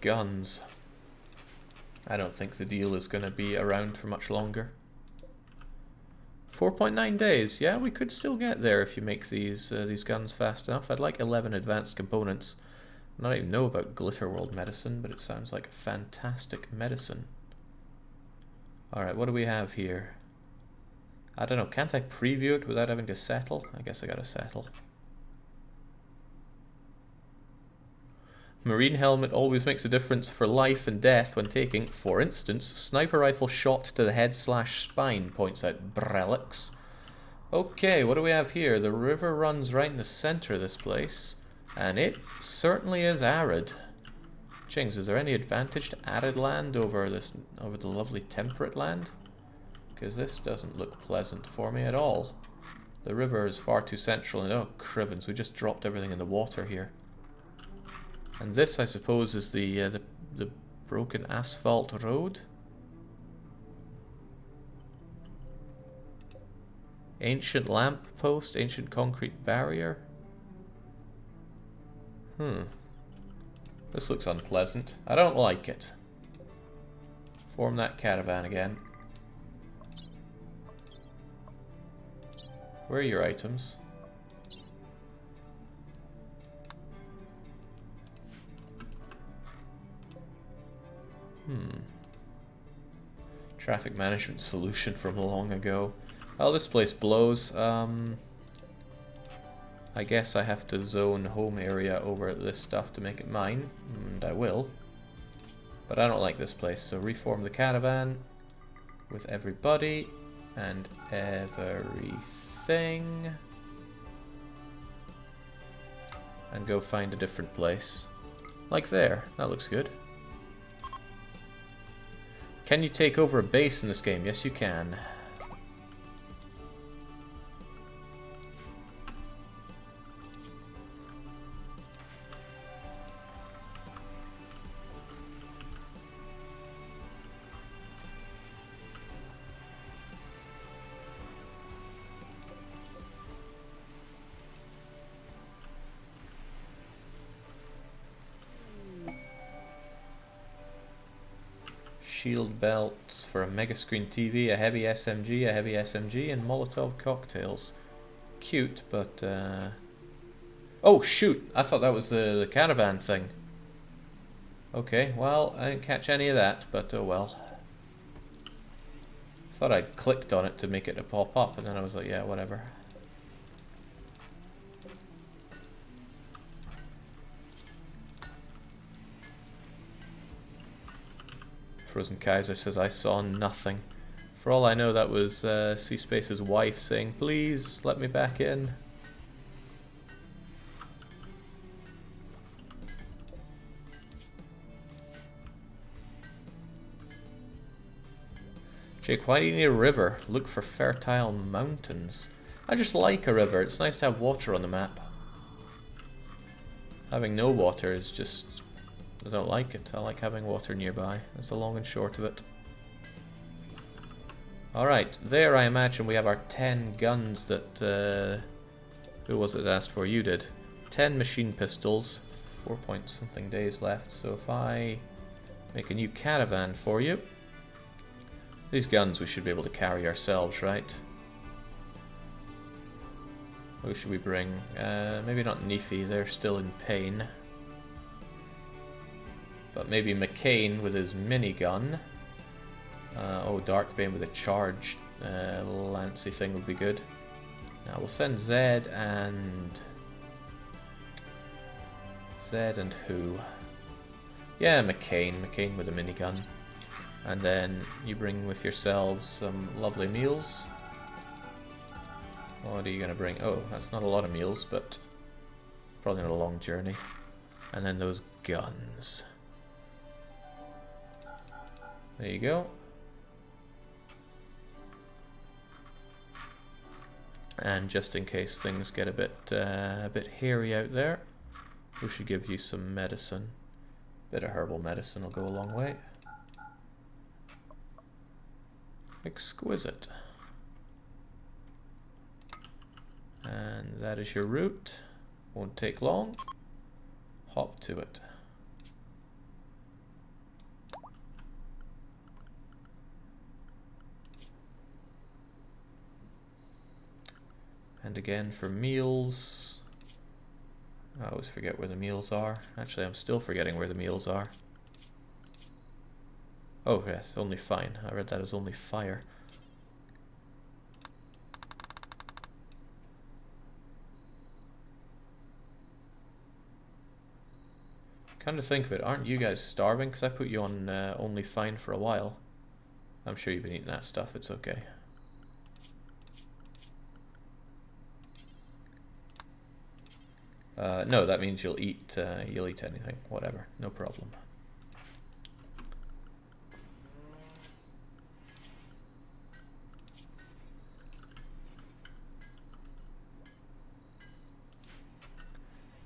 guns. I don't think the deal is going to be around for much longer. 4.9 days. Yeah, we could still get there if you make these guns fast enough. I'd like 11 advanced components. I don't even know about Glitterworld medicine, but it sounds like a fantastic medicine. Alright, what do we have here? I don't know, can't I preview it without having to settle? I guess I gotta settle. Marine helmet always makes a difference for life and death when taking, for instance, sniper rifle shot to the head/spine, points out Brelix. Okay, what do we have here? The river runs right in the center of this place, and it certainly is arid. Chings, is there any advantage to arid land over the lovely temperate land? Because this doesn't look pleasant for me at all. The river is far too central, and oh crivens, we just dropped everything in the water here. And this, I suppose, is the broken asphalt road. Ancient lamp post, ancient concrete barrier. This looks unpleasant. I don't like it. Form that caravan again. Where are your items? Traffic management solution from long ago. Well, this place blows. I guess I have to zone home area over this stuff to make it mine, and I will. But I don't like this place, so reform the caravan with everybody and everything. And go find a different place. Like there, that looks good. Can you take over a base in this game? Yes, you can. Shield belts for a mega screen TV, a heavy SMG, and Molotov cocktails. Cute, but oh shoot! I thought that was the caravan thing. Okay, well, I didn't catch any of that, but oh well. Thought I'd clicked on it to make it pop up, and then I was like, yeah, whatever. Frozen Kaiser says, I saw nothing. For all I know, that was C-Space's wife saying, please, let me back in. Jake, why do you need a river? Look for fertile mountains. I just like a river. It's nice to have water on the map. Having no water is just... I don't like it. I like having water nearby. That's the long and short of it. Alright, there I imagine we have our 10 guns that... who was it that asked for? You did. 10 machine pistols. 4 point something days left. So if I make a new caravan for you... These guns we should be able to carry ourselves, right? Who should we bring? Maybe not Nefi, they're still in pain. But maybe McCain with his minigun. Oh, Darkbane with a charged lancy thing would be good. Now we'll send Zed and... Zed and who? Yeah, McCain. McCain with a minigun. And then you bring with yourselves some lovely meals. What are you going to bring? Oh, that's not a lot of meals, but probably not a long journey. And then those guns. There you go. And just in case things get a bit hairy out there, we should give you some medicine. Bit of herbal medicine will go a long way. Exquisite. And that is your route. Won't take long. Hop to it. And again for meals. I always forget where the meals are. Actually, I'm still forgetting where the meals are. Oh yes, only fine. I read that as only fire. Come to think of it, aren't you guys starving? Because I put you on only fine for a while. I'm sure you've been eating that stuff, it's okay. No, that means you'll eat anything, whatever, no problem.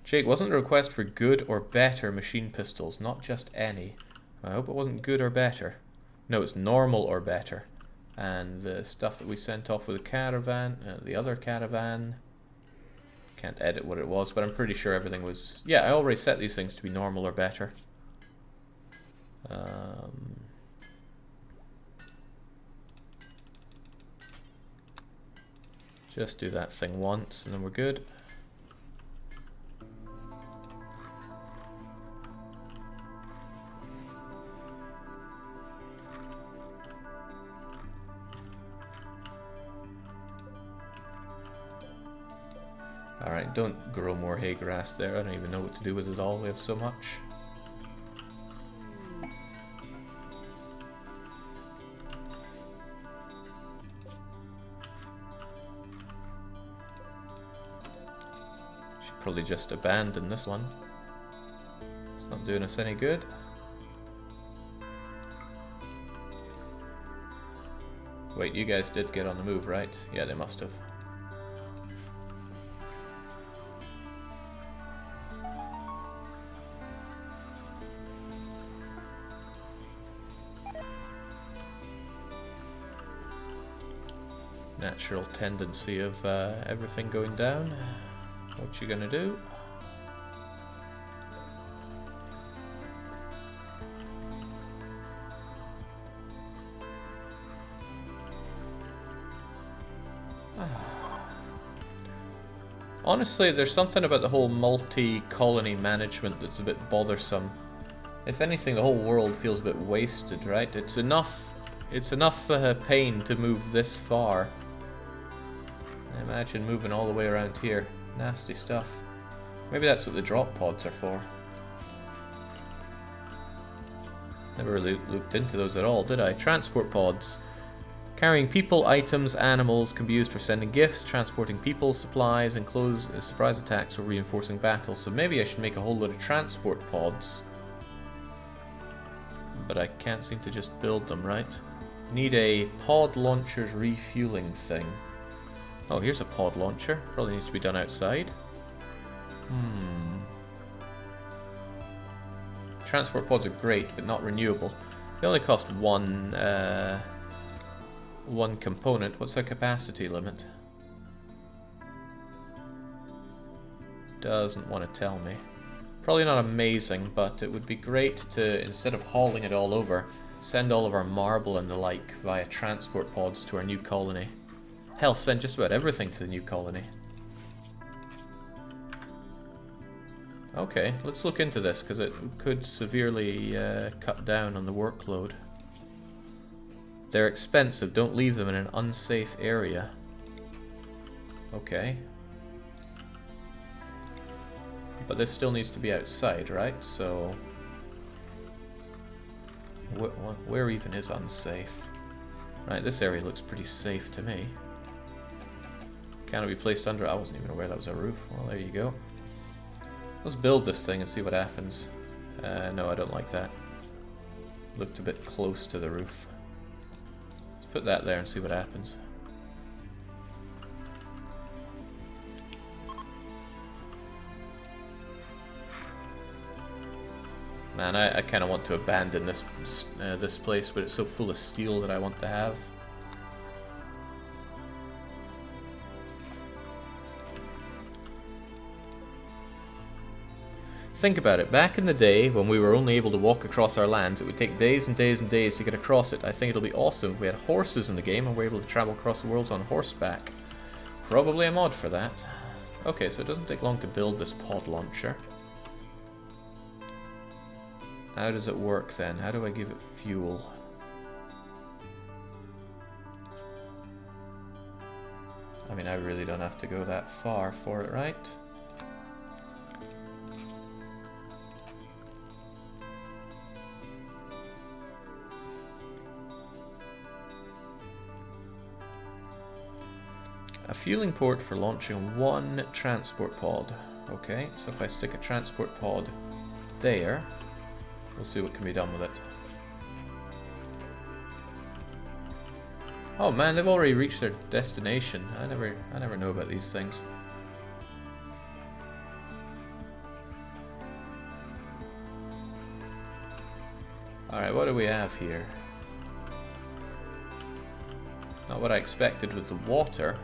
Jake, wasn't the request for good or better machine pistols, not just any? I hope it wasn't good or better. No, it's normal or better. And the stuff that we sent off with the caravan, the other caravan, can't edit what it was, but I'm pretty sure everything was... Yeah, I already set these things to be normal or better. Just do that thing once and then we're good. Alright, don't grow more hay grass there. I don't even know what to do with it all. We have so much. Should probably just abandon this one. It's not doing us any good. Wait, you guys did get on the move, right? Yeah, they must have. Natural tendency of everything going down. What you gonna do? Honestly, there's something about the whole multi-colony management that's a bit bothersome. If anything, the whole world feels a bit wasted, right? It's enough pain to move this far. Imagine moving all the way around here. Nasty stuff. Maybe that's what the drop pods are for. Never really looked into those at all, did I? Transport pods. Carrying people, items, animals can be used for sending gifts, transporting people, supplies, and close surprise attacks or reinforcing battles. So maybe I should make a whole load of transport pods. But I can't seem to just build them, right? Need a pod launcher's refueling thing. Oh, here's a pod launcher. Probably needs to be done outside. Transport pods are great, but not renewable. They only cost one component. What's their capacity limit? Doesn't want to tell me. Probably not amazing, but it would be great to, instead of hauling it all over, send all of our marble and the like via transport pods to our new colony. Hell, send just about everything to the new colony. Okay, let's look into this, because it could severely cut down on the workload. They're expensive, don't leave them in an unsafe area. Okay. But this still needs to be outside, right? So... where even is unsafe? Right, this area looks pretty safe to me. Can it be placed under? I wasn't even aware that was a roof. Well, there you go. Let's build this thing and see what happens. No, I don't like that. Looked a bit close to the roof. Let's put that there and see what happens. Man, I kind of want to abandon this place, but it's so full of steel that I want to have. Think about it, back in the day when we were only able to walk across our lands, it would take days and days and days to get across it. I think it'll be awesome if we had horses in the game and we're able to travel across the world on horseback. probably a mod for that. Okay, so it doesn't take long to build this pod launcher. How does it work then? How do I give it fuel? I mean, I really don't have to go that far for it, right? A fueling port for launching one transport pod. Okay, so if I stick a transport pod there, we'll see what can be done with it. Oh man, they've already reached their destination. I never know about these things. Alright, what do we have here? Not what I expected with the water.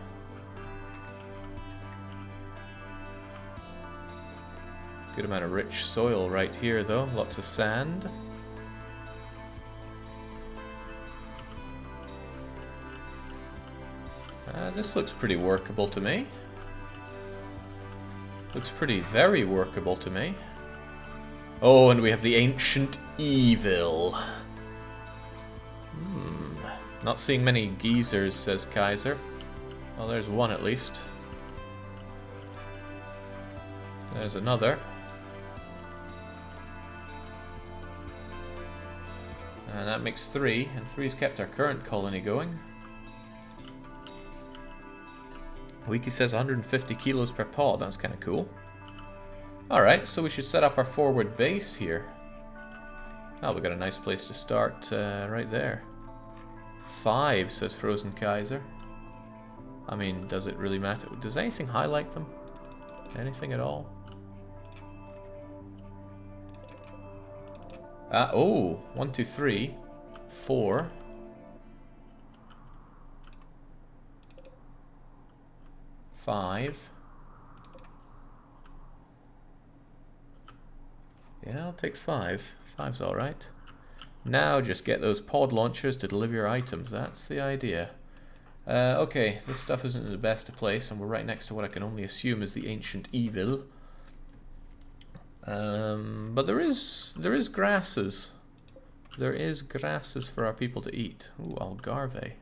Good amount of rich soil right here though, lots of sand. This looks pretty workable to me. Looks pretty very workable to me. Oh, and we have the Ancient Evil. Not seeing many geezers, says Kaiser. Well, there's one at least. There's another. And that makes 3, and 3's kept our current colony going. Wiki says 150 kilos per pod, that's kind of cool. Alright, so we should set up our forward base here. Oh, we got a nice place to start right there. 5, says Frozen Kaiser. I mean, does it really matter? Does anything highlight them? Anything at all? Oh, 1, 2, 3, 4. Five. Yeah, I'll take 5. 5's alright. Now just get those pod launchers to deliver your items. That's the idea. Okay, this stuff isn't in the best of place, and we're right next to what I can only assume is the Ancient Evil. But there is grasses. There is grasses for our people to eat. Ooh, Algarve.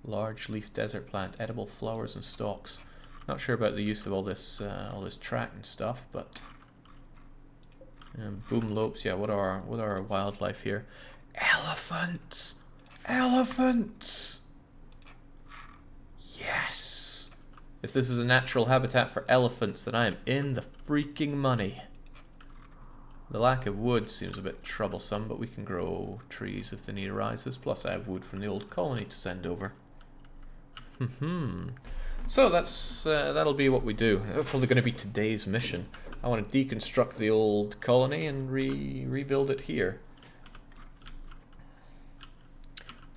Large leaf desert plant, edible flowers and stalks. Not sure about the use of all this track and stuff, but boom lopes. Yeah, what are our wildlife here? Elephants, elephants. Yes. If this is a natural habitat for elephants, then I am in the freaking money. The lack of wood seems a bit troublesome, but we can grow trees if the need arises. Plus, I have wood from the old colony to send over. So that'll be what we do. That's probably going to be today's mission. I want to deconstruct the old colony and rebuild it here.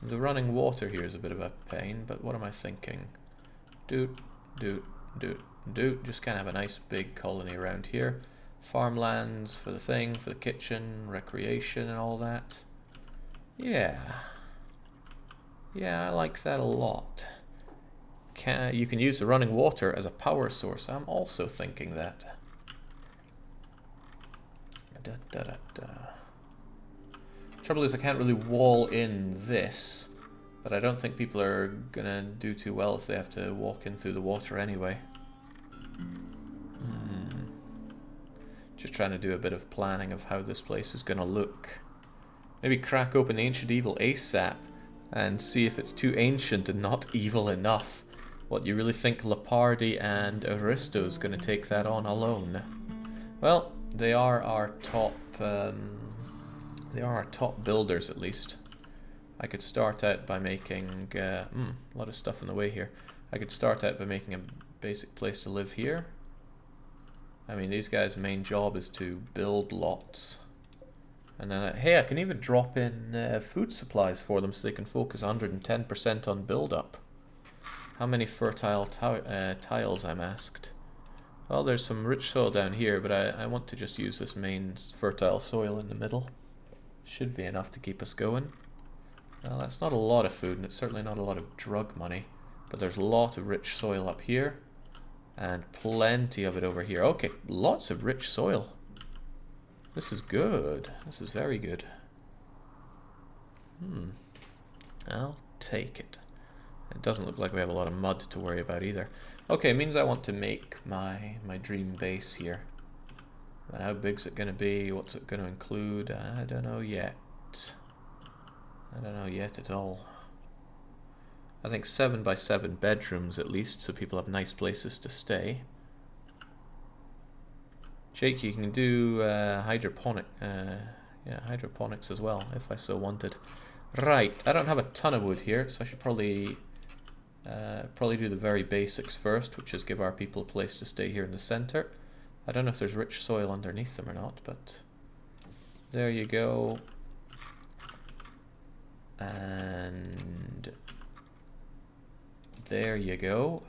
The running water here is a bit of a pain, but what am I thinking? Doot. Just kind of have a nice big colony around here. Farmlands for the kitchen, recreation and all that. Yeah, I like that a lot. You can use the running water as a power source. I'm also thinking that. Trouble is I can't really wall in this, but I don't think people are gonna do too well if they have to walk in through the water anyway. Just trying to do a bit of planning of how this place is gonna look. Maybe crack open the Ancient Evil ASAP and see if it's too ancient and not evil enough. What, you really think Leopardi and Aristo's gonna take that on alone? Well, they are our top builders at least. I could start out by making a lot of stuff in the way here. I could start out by making a basic place to live here. I mean, these guys' main job is to build lots. And then, hey, I can even drop in food supplies for them so they can focus 110% on build-up. How many fertile tiles, I'm asked? Well, there's some rich soil down here, but I want to just use this main fertile soil in the middle. Should be enough to keep us going. Well, that's not a lot of food, and it's certainly not a lot of drug money. But there's a lot of rich soil up here. And plenty of it over here. Okay, lots of rich soil. This is good. This is very good. I'll take it. It doesn't look like we have a lot of mud to worry about either. Okay, it means I want to make my dream base here. And how big's it going to be? What's it going to include? I don't know yet. I don't know yet at all. I think 7 by 7 bedrooms at least, so people have nice places to stay. Jake, you can do hydroponics as well, if I so wanted. Right, I don't have a ton of wood here, so I should probably do the very basics first, which is give our people a place to stay here in the center. I don't know if there's rich soil underneath them or not, but there you go. And there you go.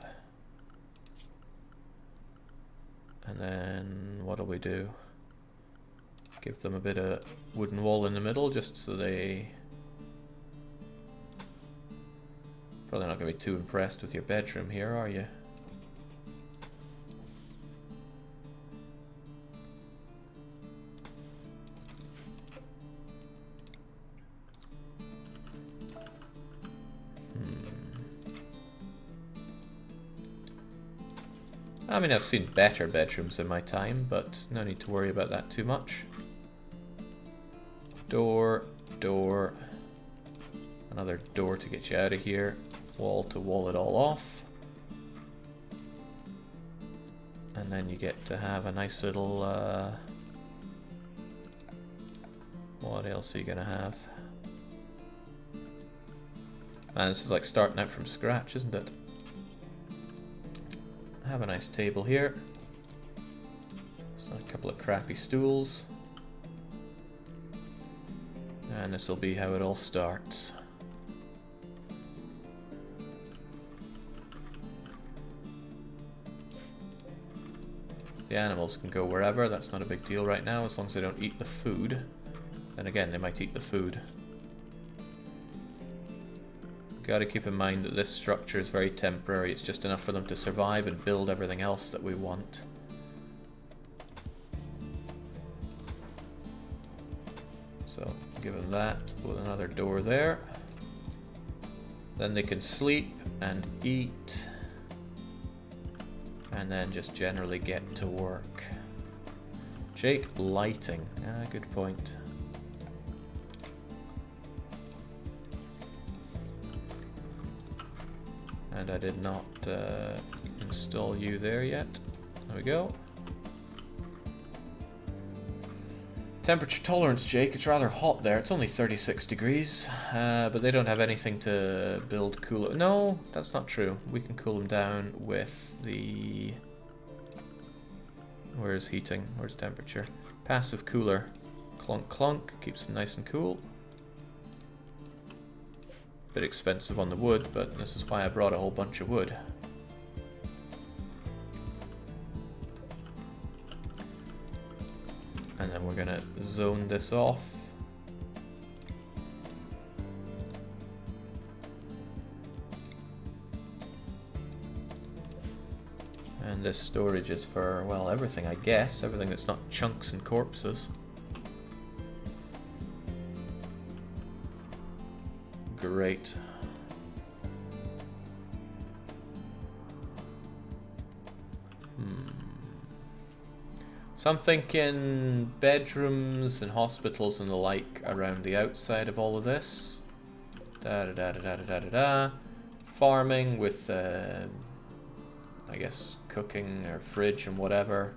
And then what do we do? Give them a bit of wooden wall in the middle just so they... Probably not going to be too impressed with your bedroom here, are you? I mean, I've seen better bedrooms in my time, but no need to worry about that too much. Door, door. Another door to get you out of here. Wall to wall it all off. And then you get to have a nice little... what else are you going to have? Man, this is like starting out from scratch, isn't it? Have a nice table here. So a couple of crappy stools. And this will be how it all starts. The animals can go wherever, that's not a big deal right now, as long as they don't eat the food. Then again, they might eat the food. Got to keep in mind that this structure is very temporary. It's just enough for them to survive and build everything else that we want. So give them that with another door there. Then they can sleep and eat. And then just generally get to work. Jake, lighting. Good point. And I did not install you there yet. There we go. Temperature tolerance, Jake. It's rather hot there. It's only 36 degrees. But they don't have anything to build cooler. No, that's not true. We can cool them down with the... Where's heating? Where's temperature? Passive cooler. Clunk clunk. Keeps them nice and cool. Bit expensive on the wood, but this is why I brought a whole bunch of wood. And then we're gonna zone this off. And this storage is for, well, everything, I guess. Everything that's not chunks and corpses. Great. So I'm thinking bedrooms and hospitals and the like around the outside of all of this. Farming with, I guess, cooking or fridge and whatever.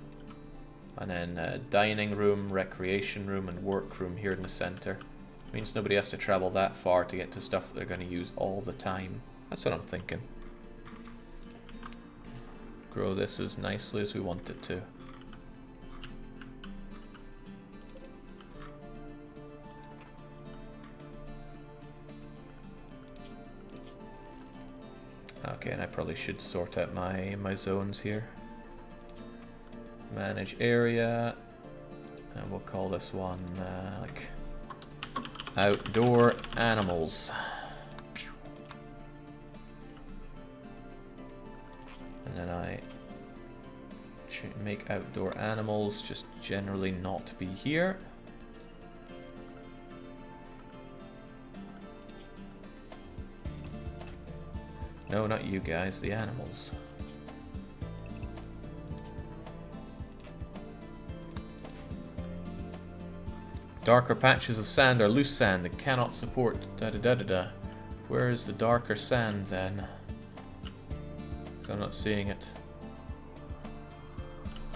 And then dining room, recreation room, and workroom here in the center. Means nobody has to travel that far to get to stuff that they're going to use all the time. That's what I'm thinking. Grow this as nicely as we want it to. Okay, and I probably should sort out my zones here. Manage area. And we'll call this one like... Outdoor animals. then I make outdoor animals just generally not be here. No, not you guys, the animals. Darker patches of sand are loose sand that cannot support da-da-da-da-da. Where is the darker sand then? I'm not seeing it.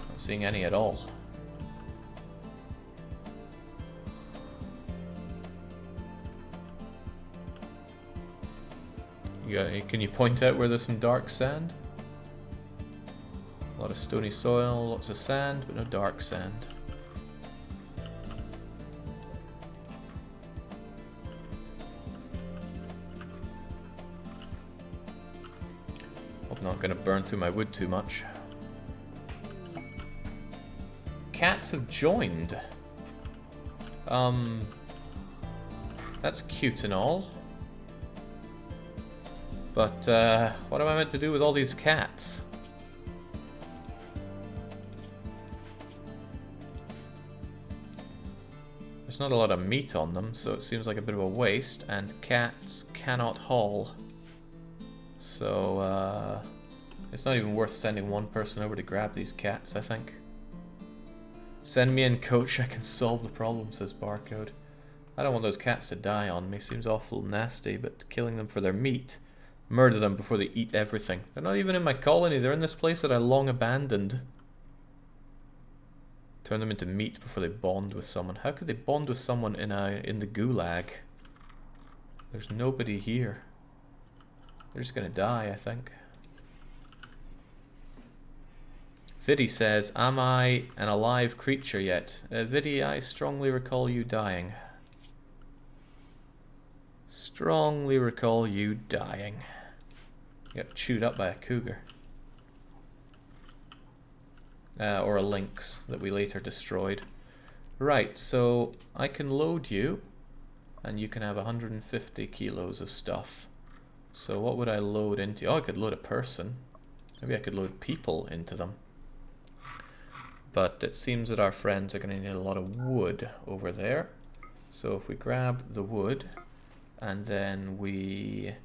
Not seeing any at all. Can you point out where there's some dark sand? A lot of stony soil, lots of sand, but no dark sand. Hope I'm not going to burn through my wood too much. Cats have joined. That's cute and all. But, what am I meant to do with all these cats? There's not a lot of meat on them, so it seems like a bit of a waste, and cats cannot haul. So, it's not even worth sending one person over to grab these cats, I think. Send me in, coach, I can solve the problem, says Barcode. I don't want those cats to die on me, seems awful nasty, but killing them for their meat... Murder them before they eat everything. They're not even in my colony, they're in this place that I long abandoned. Turn them into meat before they bond with someone. How could they bond with someone in the gulag? There's nobody here. They're just gonna die, I think. Vidi says, am I an alive creature yet? Vidi, I strongly recall you dying. Strongly recall you dying. You got chewed up by a cougar. Or a lynx that we later destroyed. Right, so I can load you, and you can have 150 kilos of stuff. So what would I load into? Oh, I could load a person. Maybe I could load people into them. But it seems that our friends are going to need a lot of wood over there. So if we grab the wood... And then we...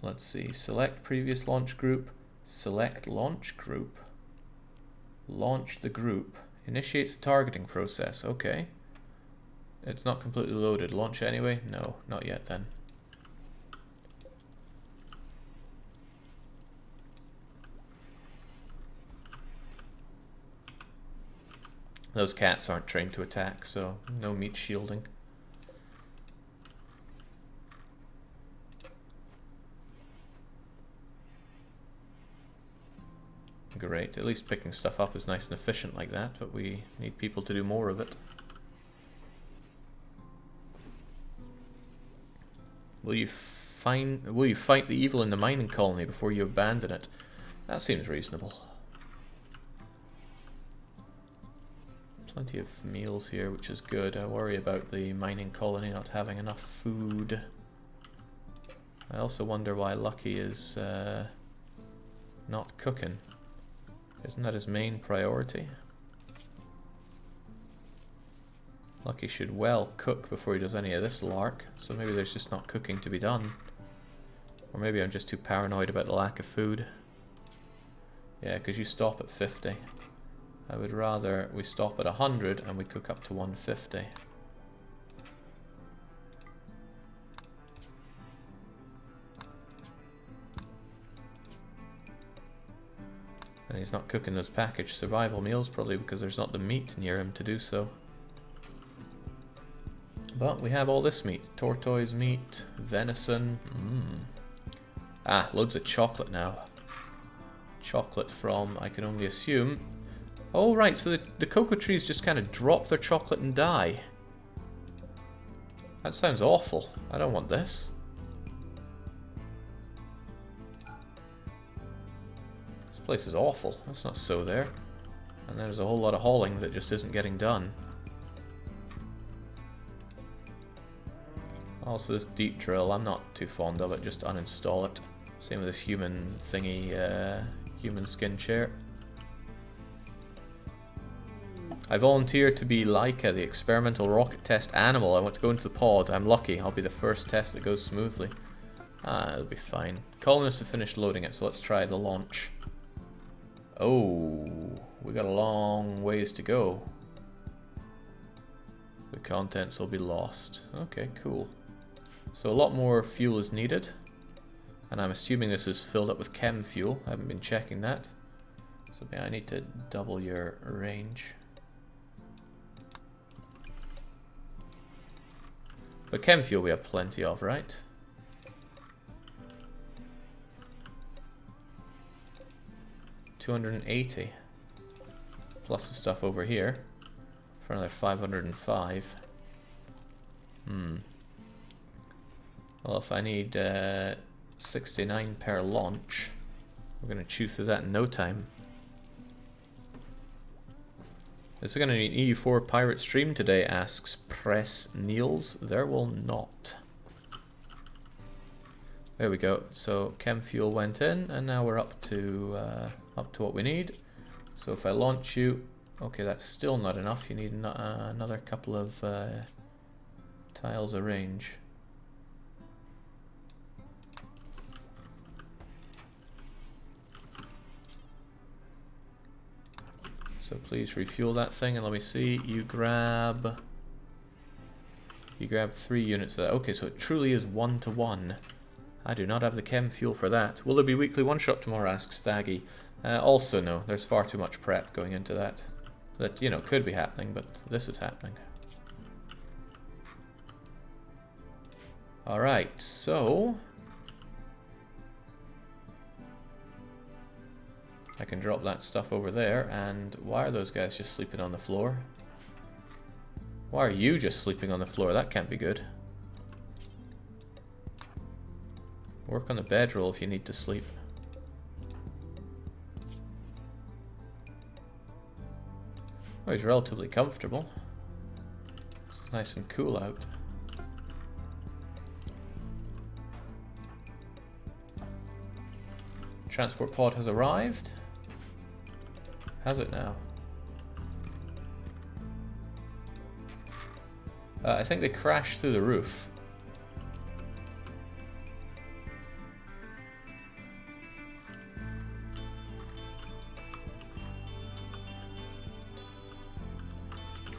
Let's see, select previous launch group, select launch group, launch the group, initiates the targeting process, okay. It's not completely loaded, launch anyway? No, not yet then. Those cats aren't trained to attack, so no meat shielding. Great, at least picking stuff up is nice and efficient like that, but we need people to do more of it. Will you fight the evil in the mining colony before you abandon it? That seems reasonable. Plenty of meals here, which is good. I worry about the mining colony not having enough food. I also wonder why Lucky is not cooking. Isn't that his main priority? Lucky should well cook before he does any of this lark, so maybe there's just not cooking to be done. Or maybe I'm just too paranoid about the lack of food. Yeah, because you stop at 50. I would rather we stop at 100 and we cook up to 150. And he's not cooking those packaged survival meals, probably because there's not the meat near him to do so. But we have all this meat. Tortoise meat, venison. Ah, loads of chocolate now. Chocolate from, I can only assume... Oh, right, so the cocoa trees just kind of drop their chocolate and die. That sounds awful. I don't want this. This place is awful. That's not so there. And there's a whole lot of hauling that just isn't getting done. Also, this deep drill, I'm not too fond of it, just uninstall it. Same with this human thingy, human skin chair. I volunteer to be Laika, the experimental rocket test animal. I want to go into the pod. I'm lucky. I'll be the first test that goes smoothly. Ah, it'll be fine. Colonists have finished loading it, so let's try the launch. Oh, we got a long ways to go. The contents will be lost. Okay, cool. So a lot more fuel is needed. And I'm assuming this is filled up with chem fuel. I haven't been checking that. So yeah, I need to double your range. But chem fuel we have plenty of, right? $280. Plus the stuff over here for another 505. Well, if I need 69 per launch, we're going to chew through that in no time. Is there going to be an EU4 pirate stream today, asks Press Niels. There will not. There we go. So chem fuel went in, and now we're up to what we need. So if I launch you, okay, that's still not enough. You need another couple of tiles of range. So please refuel that thing, and let me see. You grab 3 units of that. Okay, so it truly is 1-to-1. I do not have the chem fuel for that. Will there be weekly one-shot tomorrow, asks Staggy. Also no, there's far too much prep going into that. That, you know, could be happening, but this is happening. Alright, so I can drop that stuff over there, and why are those guys just sleeping on the floor? Why are you just sleeping on the floor? That can't be good. Work on the bedroll if you need to sleep. Oh, he's relatively comfortable. It's nice and cool out. Transport pod has arrived. Has it now? I think they crashed through the roof.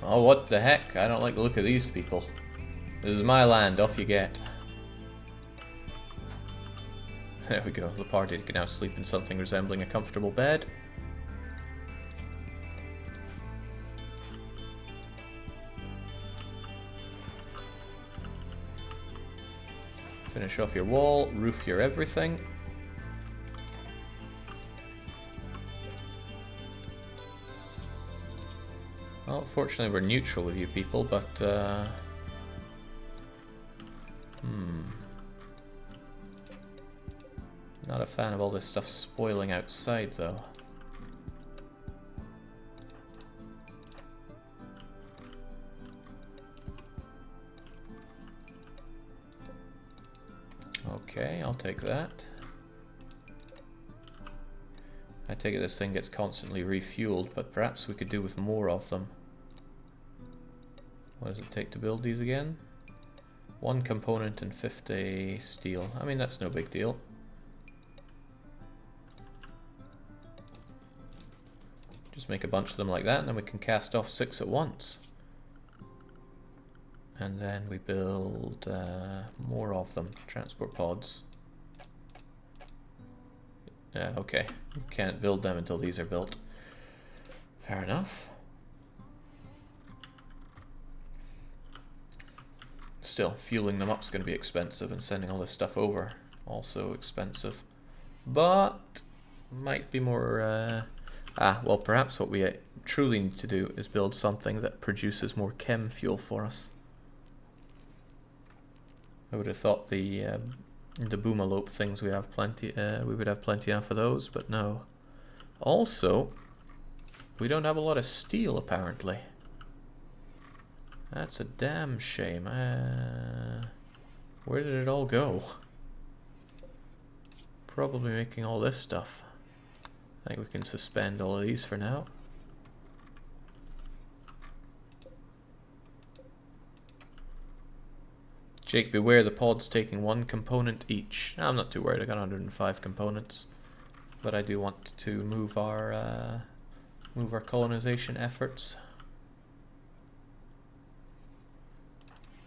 Oh, what the heck? I don't like the look of these people. This is my land, off you get. There we go, the party can now sleep in something resembling a comfortable bed. Finish off your wall, roof your everything. Well, fortunately we're neutral with you people, but not a fan of all this stuff spoiling outside though. Okay, I'll take that. I take it this thing gets constantly refueled, but perhaps we could do with more of them. What does it take to build these again? 1 component and 50 steel. I mean, that's no big deal. Just make a bunch of them like that, and then we can cast off 6 at once. And then we build more of them. Transport pods. Yeah, okay. You can't build them until these are built. Fair enough. Still, fueling them up is going to be expensive, and sending all this stuff over also expensive. But might be more... well, perhaps what we truly need to do is build something that produces more chem fuel for us. I would have thought the boomalope things we have plenty. We would have plenty enough of those, but no. Also, we don't have a lot of steel apparently. That's a damn shame. Where did it all go? Probably making all this stuff. I think we can suspend all of these for now. Jake, beware the pods taking one component each. I'm not too worried, I got 105 components. But I do want to move our colonization efforts.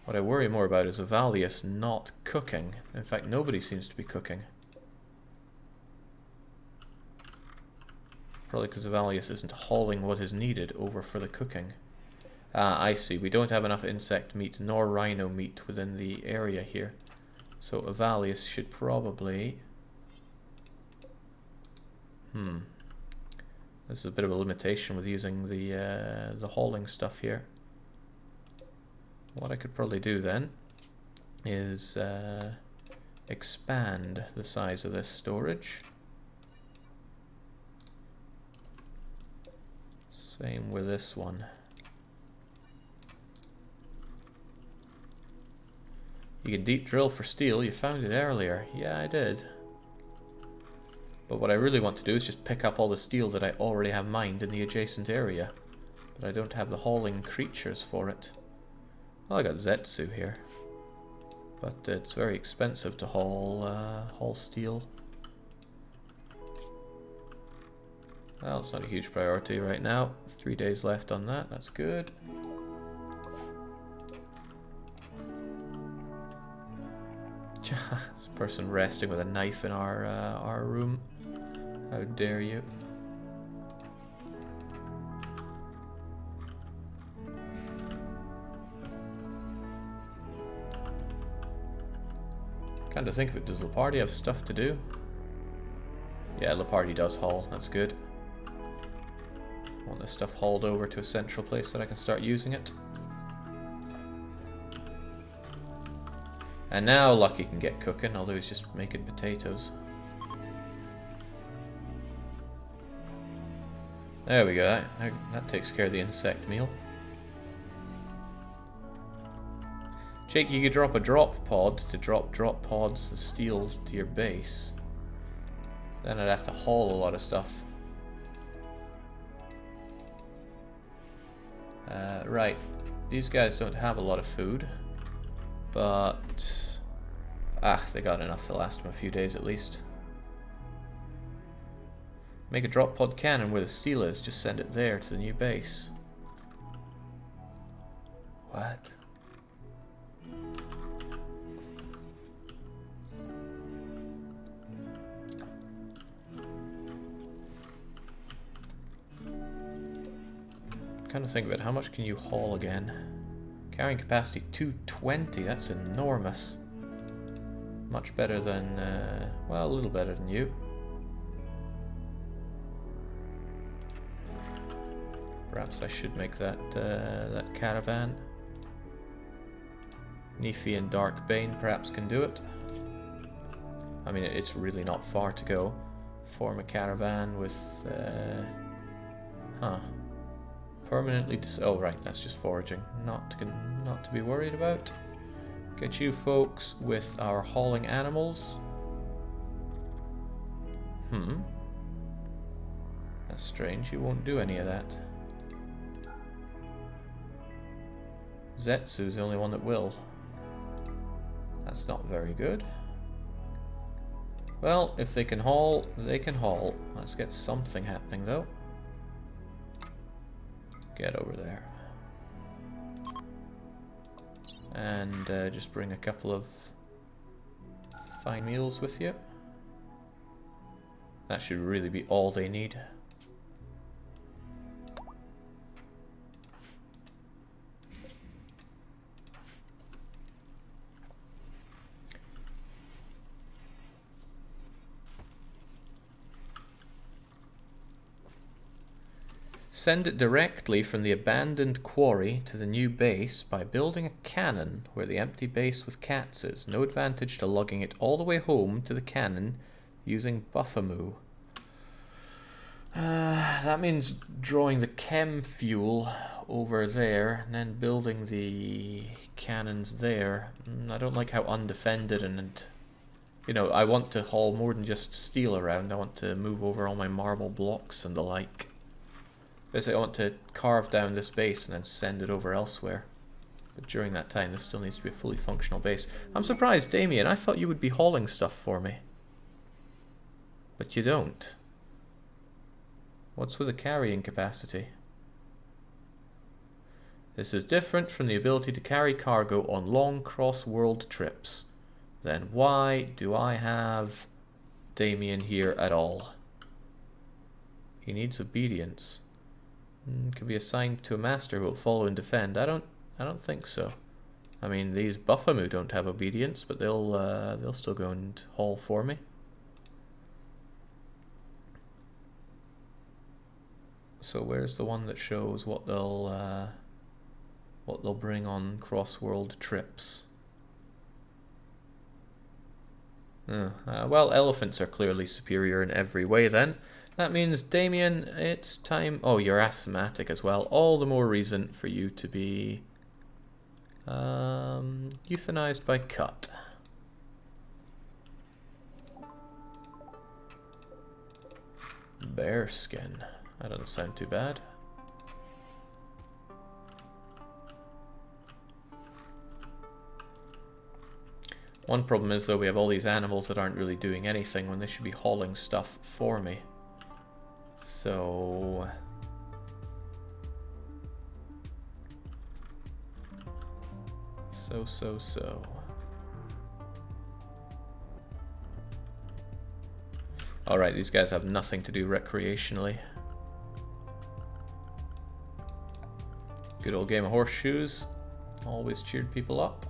What I worry more about is Avalius not cooking. In fact, nobody seems to be cooking. Probably because Avalius isn't hauling what is needed over for the cooking. Ah, I see. We don't have enough insect meat nor rhino meat within the area here. So Avalius should probably... This is a bit of a limitation with using the hauling stuff here. What I could probably do then is expand the size of this storage. Same with this one. You can deep drill for steel. You found it earlier. Yeah, I did. But what I really want to do is just pick up all the steel that I already have mined in the adjacent area. But I don't have the hauling creatures for it. Well, I got Zetsu here. But it's very expensive to haul steel. Well, it's not a huge priority right now. 3 days left on that. That's good. This person resting with a knife in our room. How dare you? Kind of think of it, does Lepardi have stuff to do? Yeah, Lepardi does haul, that's good. I want this stuff hauled over to a central place that I can start using it. And now Lucky can get cooking, although he's just making potatoes. There we go, that takes care of the insect meal. Jake, you could drop a drop pod to drop pods, the steel to your base. Then I'd have to haul a lot of stuff. Right, these guys don't have a lot of food, but they got enough to last them a few days at least. Make a drop pod cannon where the steel is, just send it there to the new base. What? Kind of think of it, how much can you haul again? Carrying capacity 220, that's enormous. Much better than, well, a little better than you. Perhaps I should make that that caravan. Nephi and Darkbane perhaps can do it. I mean, it's really not far to go. Form a caravan with, permanently oh right, that's just foraging. Not to be worried about. Get you folks with our hauling animals. That's strange, you won't do any of that. Zetsu's the only one that will. That's not very good. Well, if they can haul, they can haul. Let's get something happening though. Get over there. And just bring a couple of fine meals with you. That should really be all they need. Send it directly from the abandoned quarry to the new base by building a cannon where the empty base with cats is. No advantage to lugging it all the way home to the cannon using Buffamoo. That means drawing the chem fuel over there and then building the cannons there. I don't like how undefended and you know, I want to haul more than just steel around. I want to move over all my marble blocks and the like. Basically, I want to carve down this base and then send it over elsewhere. But during that time, this still needs to be a fully functional base. I'm surprised, Damien. I thought you would be hauling stuff for me. But you don't. What's with the carrying capacity? This is different from the ability to carry cargo on long cross-world trips. Then why do I have Damien here at all? He needs obedience. Can be assigned to a master who will follow and defend. I don't think so. I mean, these Buffamu don't have obedience, but they'll still go and haul for me. So where's the one that shows what they'll bring on cross-world trips? Well, elephants are clearly superior in every way then. That means, Damien, it's time... Oh, you're asthmatic as well. All the more reason for you to be euthanized by cut. Bearskin. That doesn't sound too bad. One problem is, though, we have all these animals that aren't really doing anything when they should be hauling stuff for me. So... Alright, these guys have nothing to do recreationally. Good old game of horseshoes. Always cheered people up.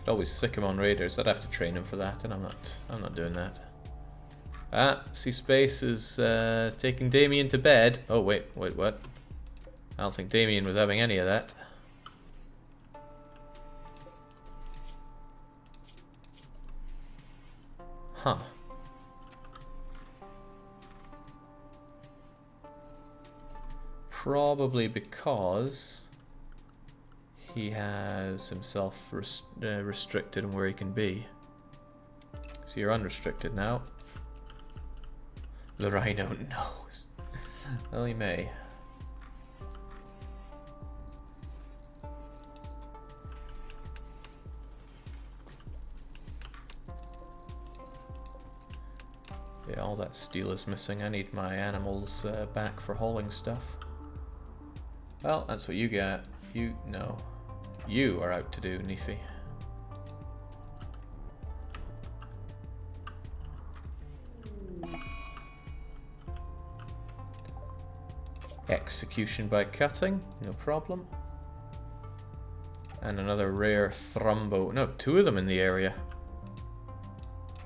Always sick him on raiders. I'd have to train him for that, and I'm not doing that. Ah, see, Space is taking Damien to bed. Oh wait, what? I don't think Damien was having any of that. Huh. Probably because he has himself restricted in where he can be. So you're unrestricted now. The rhino knows. Well, he may. Yeah, all that steel is missing. I need my animals back for hauling stuff. Well, that's what you get. No. You are out to do, Nephi. Execution by cutting, no problem. And another rare thrumbo. No, two of them in the area.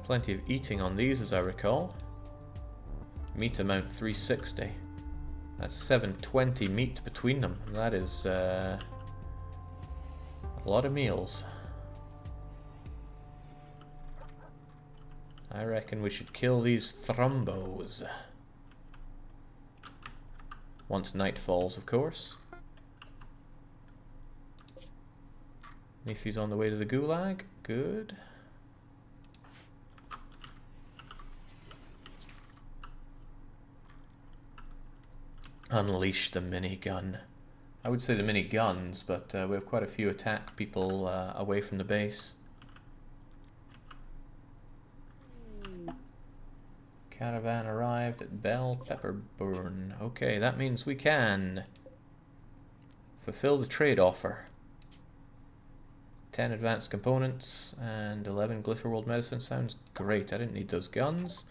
Plenty of eating on these, as I recall. Meat amount 360. That's 720 meat between them. That is a lot of meals. I reckon we should kill these thrumbos. Once night falls, of course. Nephi's on the way to the gulag. Good. Unleash the minigun. I would say the miniguns, but we have quite a few attack people away from the base. Caravan arrived at Bell Pepperburn. Okay, that means we can fulfill the trade offer. 10 advanced components and 11 Glitterworld medicine. Sounds great. I didn't need those guns.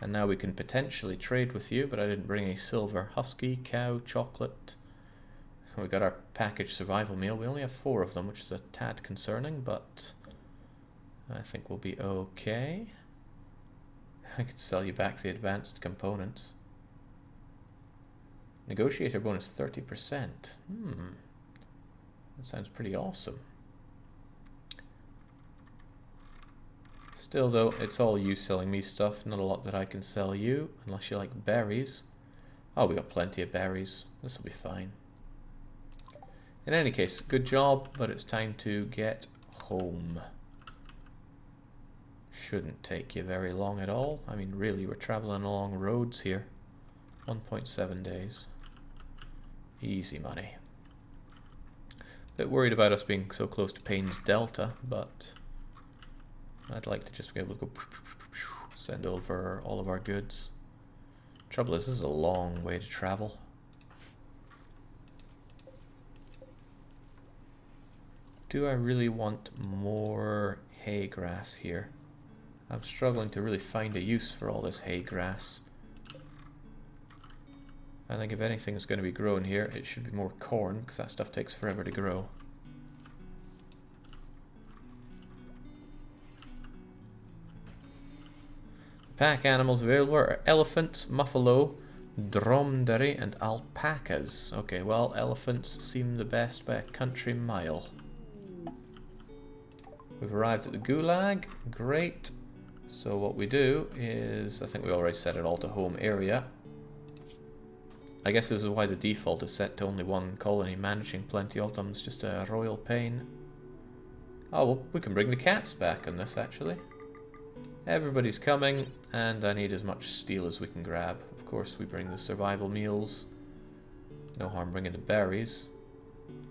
And now we can potentially trade with you, but I didn't bring any silver. Husky, cow, chocolate. We got our package survival meal. We only have 4 of them, which is a tad concerning, but I think we'll be okay. I could sell you back the advanced components. Negotiator bonus 30%. That sounds pretty awesome. Still though, it's all you selling me stuff, not a lot that I can sell you, unless you like berries. Oh, we got plenty of berries. This will be fine. In any case, good job, but it's time to get home. Shouldn't take you very long at all. I mean, really, we're traveling along roads here. 1.7 days. Easy money. Bit worried about us being so close to Payne's Delta, but I'd like to just be able to go send over all of our goods. Trouble is, this is a long way to travel. Do I really want more hay grass here? I'm struggling to really find a use for all this hay grass. I think if anything is going to be grown here, it should be more corn, because that stuff takes forever to grow. Pack animals available are elephants, buffalo, dromedary, and alpacas. Okay, well, elephants seem the best by a country mile. We've arrived at the gulag. Great. So what we do is, I think we already set it all to home area. I guess this is why the default is set to only one colony. Managing plenty of them is just a royal pain. Oh, well, we can bring the cats back on this, actually. Everybody's coming, and I need as much steel as we can grab. Of course, we bring the survival meals. No harm bringing the berries.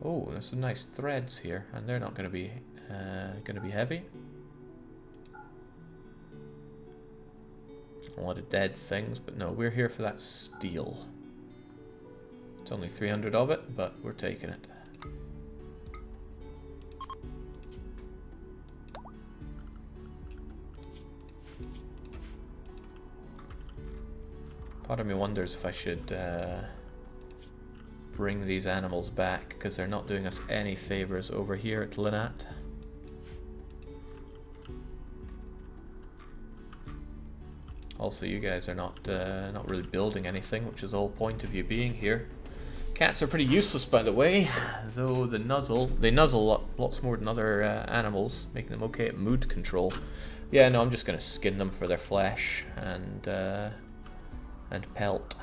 Oh, there's some nice threads here, and they're not going to be heavy. A lot of dead things, but no, we're here for that steel. It's only 300 of it, but we're taking it. Part of me wonders if I should bring these animals back, because they're not doing us any favors over here at Linat. Also, you guys are not really building anything, which is the whole point of you being here. Cats are pretty useless, by the way, though they nuzzle lots more than other animals, making them okay at mood control. Yeah, no, I'm just going to skin them for their flesh and pelt.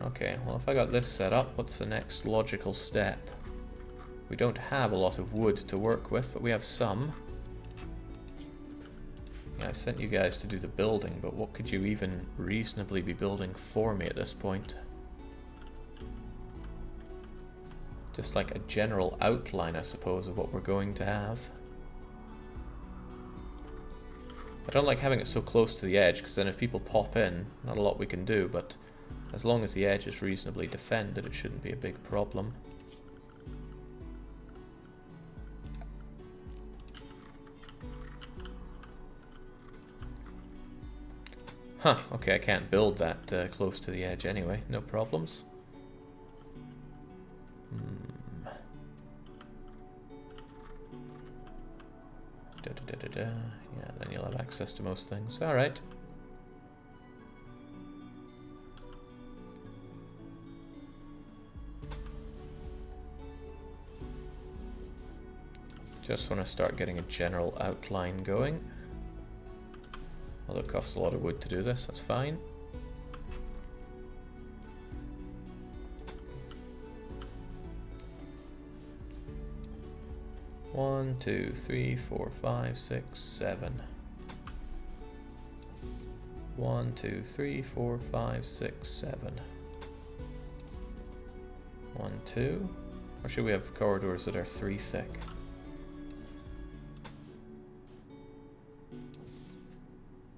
Okay, well, if I got this set up, what's the next logical step? We don't have a lot of wood to work with, but we have some. Yeah, I sent you guys to do the building, but what could you even reasonably be building for me at this point? Just like a general outline, I suppose, of what we're going to have. I don't like having it so close to the edge, because then if people pop in, not a lot we can do, but as long as the edge is reasonably defended, it shouldn't be a big problem. Huh, okay, I can't build that close to the edge anyway, no problems. Yeah, then you'll have access to most things. Alright. Just want to start getting a general outline going. Although it costs a lot of wood to do this, that's fine. One, 2, 3, 4, 5, 6, 7. 1, 2, 3, 4, 5, 6, 7. 1, 2. Or should we have corridors that are 3 thick?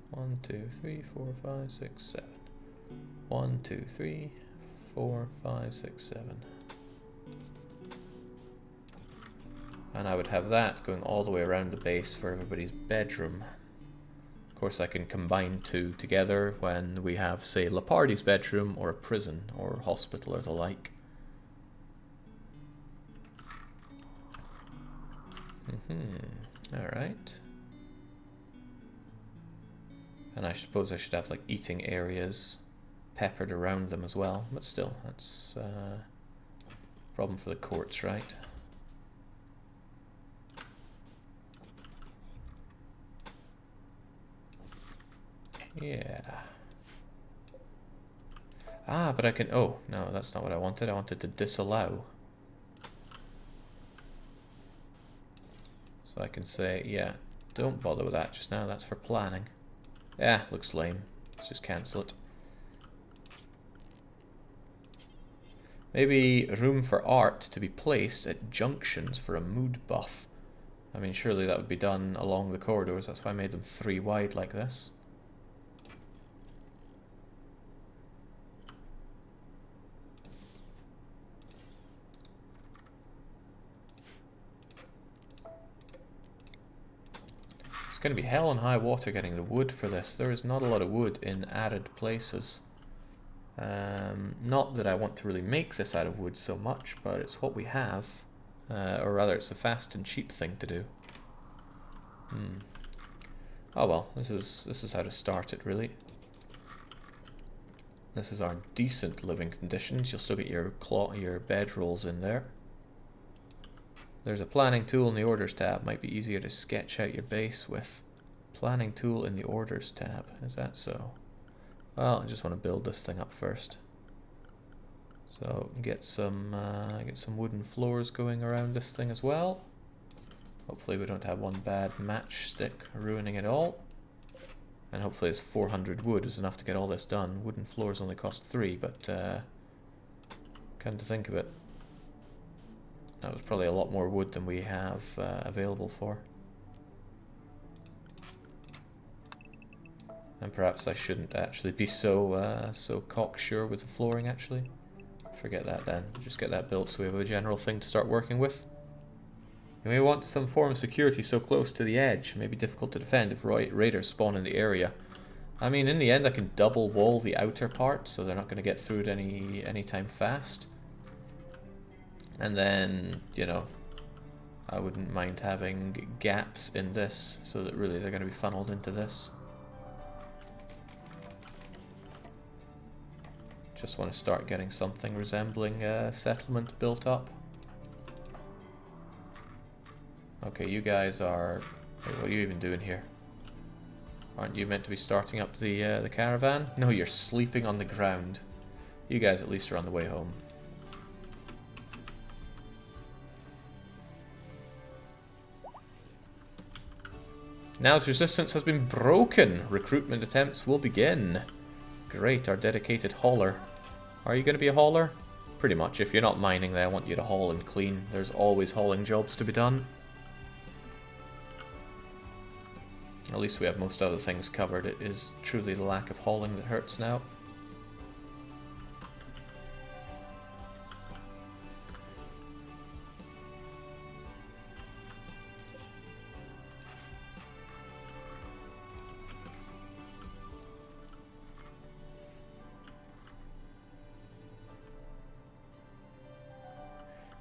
One, 2, 3, 4, 5, 6, 7. 1, 2, 3, 4, 5, 6, 7. And I would have that going all the way around the base for everybody's bedroom. Of course, I can combine two together when we have, say, Lepardi's bedroom or a prison or hospital or the like. Alright. And I suppose I should have like eating areas peppered around them as well, but still, that's a problem for the courts, right? Yeah. Ah, but I can... Oh, no, that's not what I wanted. I wanted to disallow. So I can say, yeah, don't bother with that just now. That's for planning. Yeah, looks lame. Let's just cancel it. Maybe room for art to be placed at junctions for a mood buff. I mean, surely that would be done along the corridors. That's why I made them 3 wide like this. It's going to be hell and high water getting the wood for this. There is not a lot of wood in arid places. Not that I want to really make this out of wood so much, but it's what we have. Or rather, it's a fast and cheap thing to do. Oh well, this is how to start it, really. This is our decent living conditions. You'll still get your bedrolls in there. There's a planning tool in the orders tab. Might be easier to sketch out your base with. Planning tool in the orders tab. Is that so? Well, I just want to build this thing up first. So get some wooden floors going around this thing as well. Hopefully we don't have one bad matchstick ruining it all. And hopefully it's 400 wood is enough to get all this done. Wooden floors only cost 3, but come to think of it, that was probably a lot more wood than we have available for. And perhaps I shouldn't actually be so cocksure with the flooring, actually. Forget that then. Just get that built so we have a general thing to start working with. You may want some form of security so close to the edge. It may be difficult to defend if raiders spawn in the area. I mean, in the end I can double wall the outer part, so they're not going to get through it anytime fast. And then, you know, I wouldn't mind having gaps in this, so that really they're going to be funneled into this. Just want to start getting something resembling a settlement built up. Okay, you guys are... Wait, what are you even doing here? Aren't you meant to be starting up the caravan? No, you're sleeping on the ground. You guys at least are on the way home. Now's resistance has been broken. Recruitment attempts will begin. Great, our dedicated hauler. Are you going to be a hauler? Pretty much. If you're not mining, then I want you to haul and clean. There's always hauling jobs to be done. At least we have most other things covered. It is truly the lack of hauling that hurts now.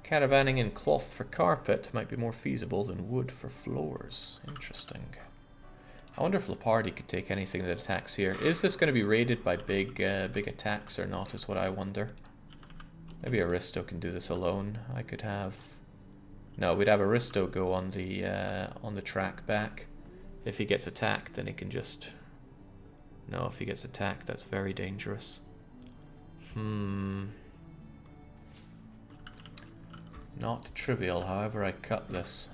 Caravanning in cloth for carpet might be more feasible than wood for floors. Interesting. I wonder if Leopardi could take anything that attacks here. Is this going to be raided by big attacks or not, is what I wonder. Maybe Aristo can do this alone. I could have... No, we'd have Aristo go on the track back. If he gets attacked, then he can just... No, if he gets attacked, that's very dangerous. Not trivial, however I cut this.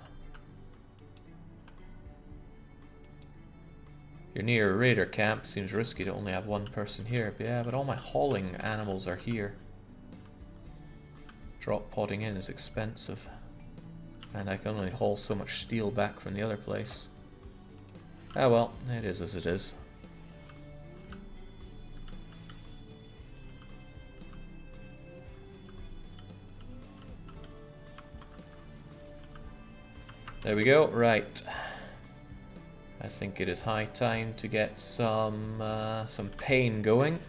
You're near a raider camp. Seems risky to only have one person here. But yeah, but all my hauling animals are here. Drop podding in is expensive. And I can only haul so much steel back from the other place. Ah well, it is as it is. There we go, right. I think it is high time to get some pain going.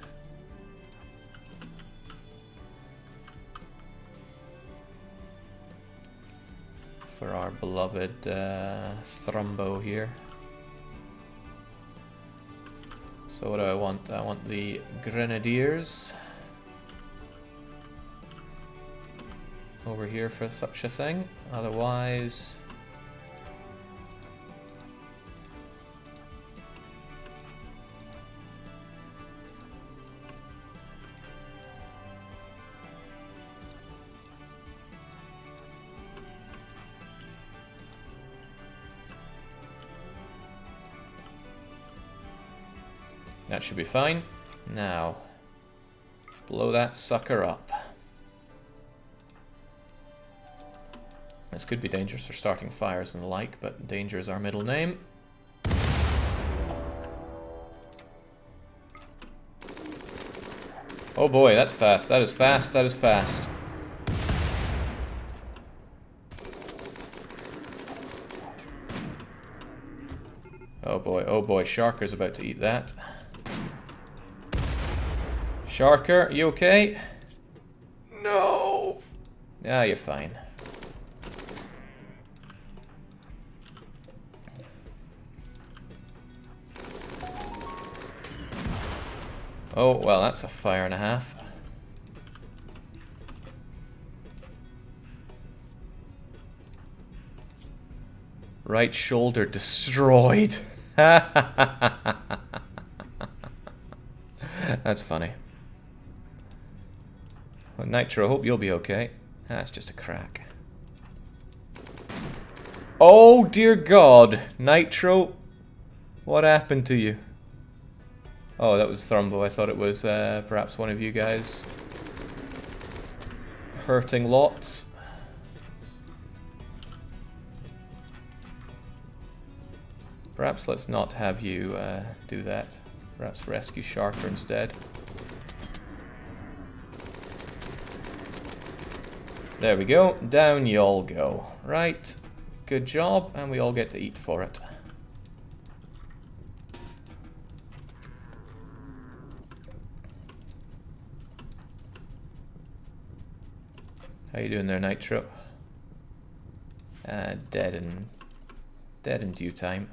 For our beloved Thrumbo here. So what do I want? I want the Grenadiers over here for such a thing. Otherwise... That should be fine. Now, blow that sucker up. This could be dangerous for starting fires and the like, but danger is our middle name. Oh boy, that's fast. That is fast. That is fast. Oh boy, Sharker's about to eat that. Sharker, you okay? No! Ah, you're fine. Oh, well, that's a fire and a half. Right shoulder destroyed. That's funny. Well, Nitro, hope you'll be okay. That's just a crack. Oh dear God, Nitro, what happened to you? Oh, that was Thrumbo. I thought it was perhaps one of you guys. Hurting lots. Perhaps let's not have you do that. Perhaps rescue Sharker instead. There we go. Down you all go. Right. Good job, and we all get to eat for it. How you doing there, Nitro? Dead in due time.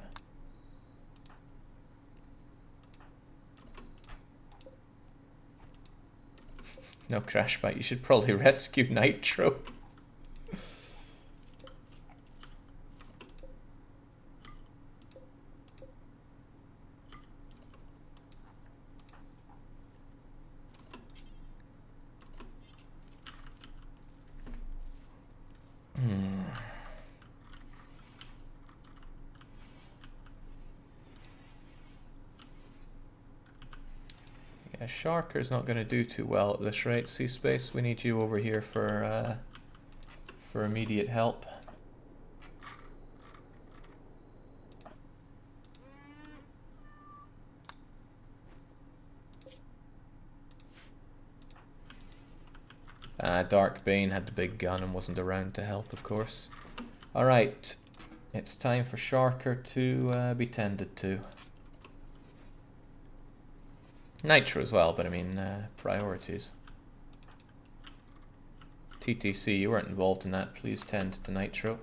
No crash bite. You should probably rescue Nitro. Yeah, Sharker's not going to do too well at this rate. Sea Space, we need you over here for immediate help. Dark Bane had the big gun and wasn't around to help, of course. Alright, it's time for Sharker to be tended to. Nitro as well, but I mean, priorities. TTC, you weren't involved in that. Please tend to Nitro.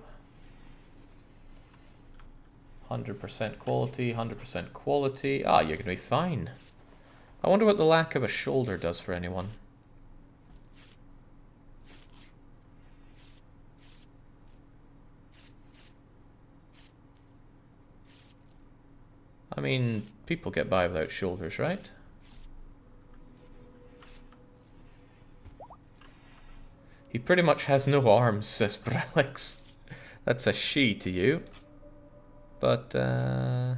100% quality, 100% quality. Ah, you're going to be fine. I wonder what the lack of a shoulder does for anyone. I mean, people get by without shoulders, right? He pretty much has no arms, says Brelix. That's a she to you. But, they're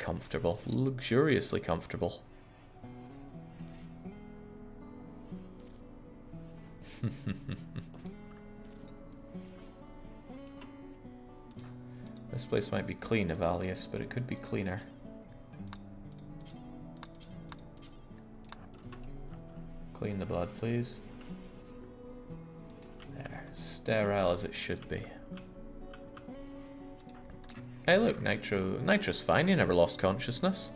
comfortable. Luxuriously comfortable. This place might be clean, Evalius, but it could be cleaner. Clean the blood, please. There. Sterile as it should be. Hey look, Nitro's fine, he never lost consciousness.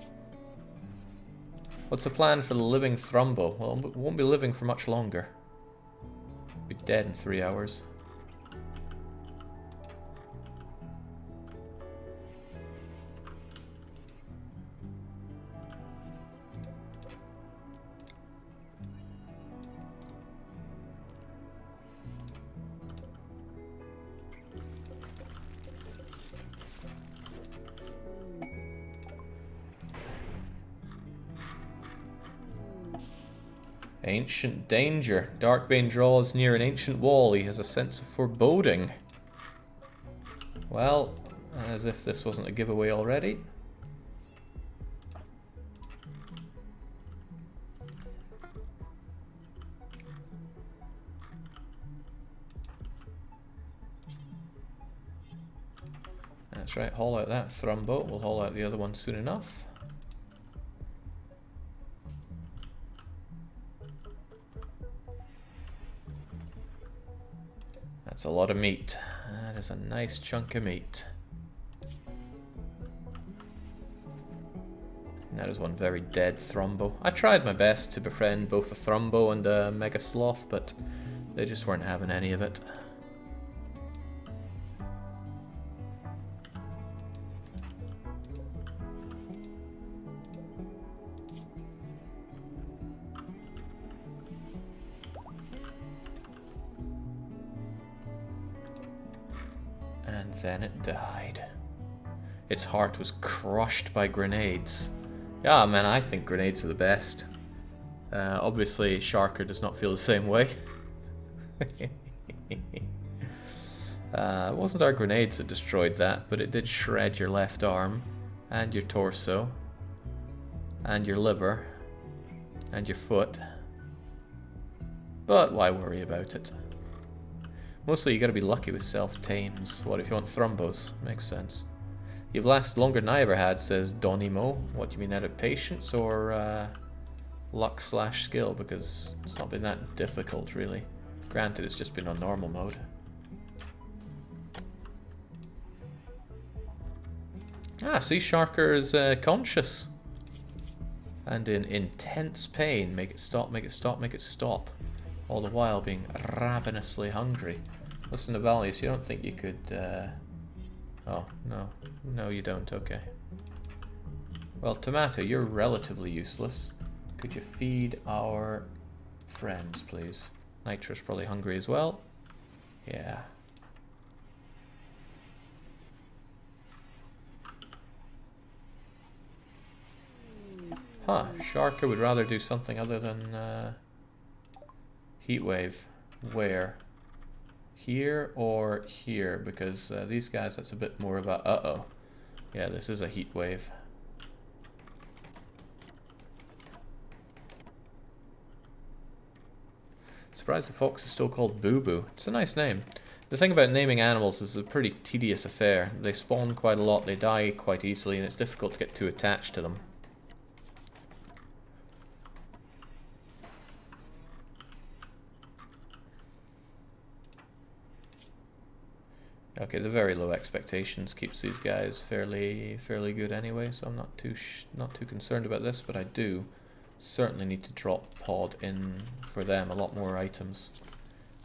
What's the plan for the living Thrumbo? Well, it won't be living for much longer. Be dead in 3 hours. Ancient danger. Darkbane draws near an ancient wall. He has a sense of foreboding. Well, as if this wasn't a giveaway already. That's right, haul out that Thrumbo. We'll haul out the other one soon enough. That's a lot of meat. That is a nice chunk of meat. And that is one very dead Thrumbo. I tried my best to befriend both a Thrumbo and a Mega Sloth, but they just weren't having any of it. And then it died. Its heart was crushed by grenades. Yeah, man, I think grenades are the best. Obviously, Sharker does not feel the same way. It wasn't our grenades that destroyed that, but it did shred your left arm, and your torso, and your liver, and your foot. But why worry about it? Mostly you gotta be lucky with self-tames. What if you want Thrumbos? Makes sense. You've lasted longer than I ever had, says Donimo. What do you mean, out of patience or luck / skill? Because it's not been that difficult, really. Granted, it's just been on normal mode. Ah, see, Sharker is conscious. And in intense pain. Make it stop, make it stop, make it stop. All the while being ravenously hungry. Listen to Valius, you don't think you could... Oh, no. No, you don't. Okay. Well, Tomato, you're relatively useless. Could you feed our friends, please? Nitro's probably hungry as well. Yeah. Huh. Sharker would rather do something other than Heatwave. Where? Here or here? Because these guys, that's a bit more of a uh-oh. Yeah, this is a heat wave. Surprised the fox is still called Boo Boo. It's a nice name. The thing about naming animals is it's a pretty tedious affair. They spawn quite a lot, they die quite easily, and it's difficult to get too attached to them. Okay, the very low expectations keeps these guys fairly good anyway, so I'm not too concerned about this, but I do certainly need to drop pod in for them a lot more items.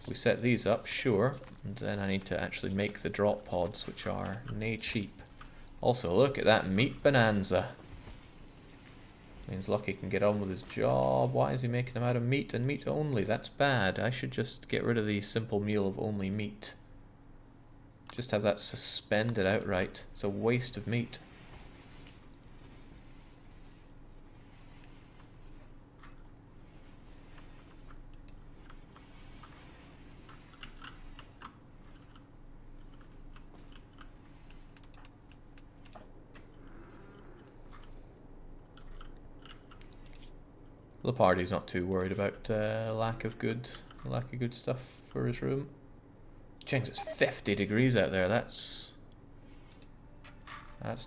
We set these up, sure, and then I need to actually make the drop pods, which are nay cheap. Also, look at that meat bonanza. Means Lucky can get on with his job. Why is he making them out of meat and meat only? That's bad. I should just get rid of the simple meal of only meat. Just have that suspended outright. It's a waste of meat. The party's not too worried about lack of good stuff for his room. Jinx, it's 50 degrees out there. That's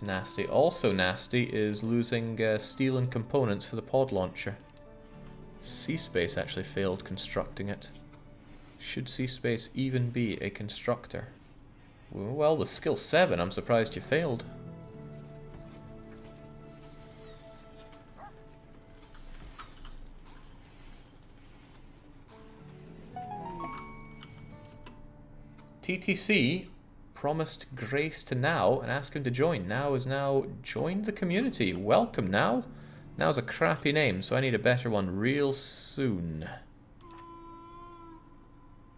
nasty. Also nasty is losing steel and components for the pod launcher. C-Space actually failed constructing it. Should C-Space even be a constructor? Well, with skill 7, I'm surprised you failed. TTC promised Grace to Now and asked him to join. Now is now joined the community. Welcome, Now. Now's a crappy name, so I need a better one real soon.